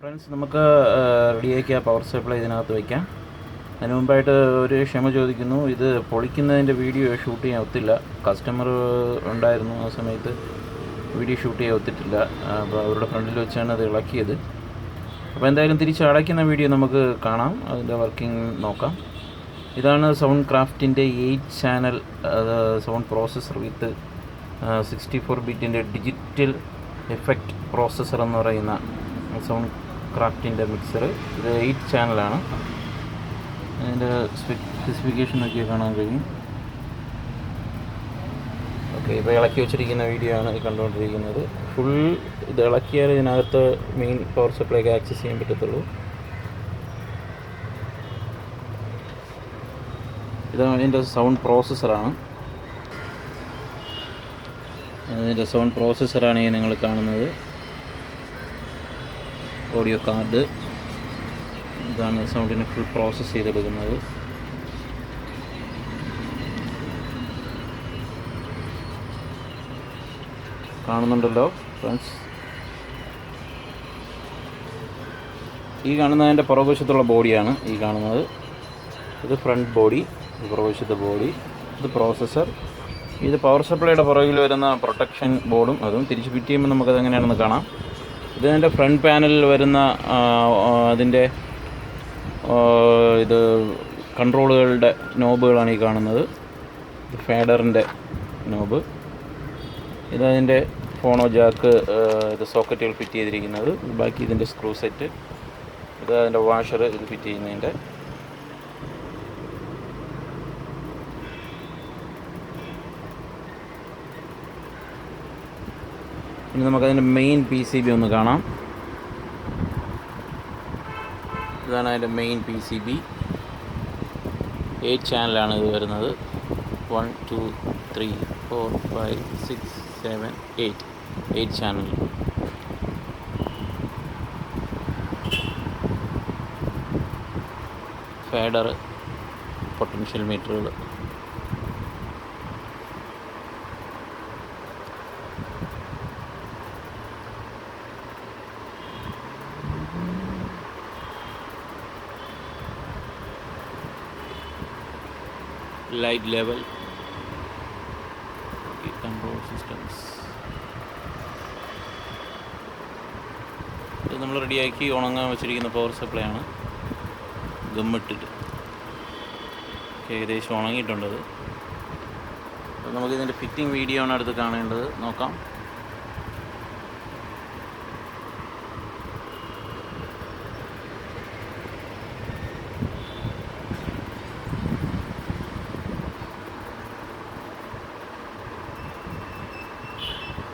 Friends, നമുക്ക് റെഡിയാക്കിയ power supply ഇതിനകത്ത് വയ്ക്കാം. അതിന് മുമ്പായിട്ട് ഒരു ക്ഷമ ചോദിക്കുന്നു. ഇത് പൊളിക്കുന്നതിൻ്റെ വീഡിയോ ഷൂട്ട് ചെയ്യാൻ ഒത്തില്ല. കസ്റ്റമർ ഉണ്ടായിരുന്നു, ആ സമയത്ത് വീഡിയോ ഷൂട്ട് ചെയ്യാൻ ഒത്തിട്ടില്ല. അപ്പോൾ അവരുടെ ഫ്രണ്ടിൽ വെച്ചാണ് അത് ഇളക്കിയത്. അപ്പോൾ എന്തായാലും തിരിച്ച് അടയ്ക്കുന്ന വീഡിയോ നമുക്ക് കാണാം, അതിൻ്റെ വർക്കിംഗ് നോക്കാം. ഇതാണ് സൗണ്ട് ക്രാഫ്റ്റിൻ്റെ 8 ചാനൽ സൗണ്ട് പ്രോസസ്സർ വിത്ത് 64 ബിറ്റിൻ്റെ ഡിജിറ്റൽ എഫക്റ്റ് പ്രോസസ്സർ എന്ന് പറയുന്ന സൗണ്ട് ക്രാഫ്റ്റിൻ്റെ മിക്സർ. ഇത് 8 ചാനലാണ്. അതിൻ്റെ സ്പെസിഫിക്കേഷൻ നോക്കിയാൽ കാണാൻ കഴിയും. ഓക്കെ, ഇപ്പോൾ ഇളക്കി വെച്ചിരിക്കുന്ന വീഡിയോ ആണ് കണ്ടുകൊണ്ടിരിക്കുന്നത്. ഫുൾ ഇത് ഇളക്കിയാൽ ഇതിനകത്ത് മെയിൻ പവർ സപ്ലൈക്ക് ആക്സസ് ചെയ്യാൻ പറ്റത്തുള്ളൂ. ഇത് അതിൻ്റെ സൗണ്ട് പ്രോസസ്സറാണ്. അതിൻ്റെ സൗണ്ട് പ്രോസസ്സറാണ് ഈ നിങ്ങൾ കാണുന്നത്. ഓഡിയോ കാർഡ് ഇതാണ് സൗണ്ടിനെ ഫുൾ പ്രോസസ്സ് ചെയ്തെടുക്കുന്നത്. കാണുന്നുണ്ടല്ലോ ഫ്രണ്ട്സ്. ഈ കാണുന്നതിൻ്റെ പുറകുവശത്തുള്ള ബോഡിയാണ് ഈ കാണുന്നത്. ഇത് ഫ്രണ്ട് ബോഡി, ഇത് പുറകുവശത്തെ ബോഡി, ഇത് പ്രോസസ്സർ, ഇത് പവർ സപ്ലൈയുടെ പുറകിൽ വരുന്ന പ്രൊട്ടക്ഷൻ ബോർഡും അതും തിരിച്ച് ഫിറ്റ് ചെയ്യുമ്പോൾ നമുക്കത് എങ്ങനെയാണെന്ന് കാണാം. ഇതിൻ്റെ ഫ്രണ്ട് പാനലിൽ വരുന്ന അതിൻ്റെ ഇത് കൺട്രോളുകളുടെ നോബുകളാണ് ഈ കാണുന്നത്. ഇത് ഫാഡറിൻ്റെ നോബ്. ഇതതിൻ്റെ ഫോണോ ജാക്ക്, ഇത് സോക്കറ്റുകൾ ഫിറ്റ് ചെയ്തിരിക്കുന്നത്. ബാക്കി ഇതിൻ്റെ സ്ക്രൂ സെറ്റ്, ഇത് അതിൻ്റെ വാഷർ, ഇത് ഫിറ്റ് ചെയ്യുന്നതിൻ്റെ. ഇനി നമുക്കതിൻ്റെ മെയിൻ PCB ഒന്ന് കാണാം. ഇതാണ് അതിൻ്റെ മെയിൻ PCB. 8 ചാനലാണ് ഇത് വരുന്നത്. 1 2 3 4 5 6 7 8 ചാനൽ. ഫാഡർ, പൊട്ടൻഷ്യൽ മീറ്ററുകൾ. Light level, control systems. ഇത് നമ്മൾ റെഡിയാക്കി ഉണങ്ങാൻ വെച്ചിരിക്കുന്ന പവർ സപ്ലൈ ആണ്. ഗമ്മിട്ടിട്ട് ഏകദേശം ഉണങ്ങിയിട്ടുണ്ടത്. അപ്പോൾ നമുക്കിതിൻ്റെ ഫിറ്റിംഗ് വീഡിയോ ആണ് അടുത്ത് കാണേണ്ടത്. നോക്കാം.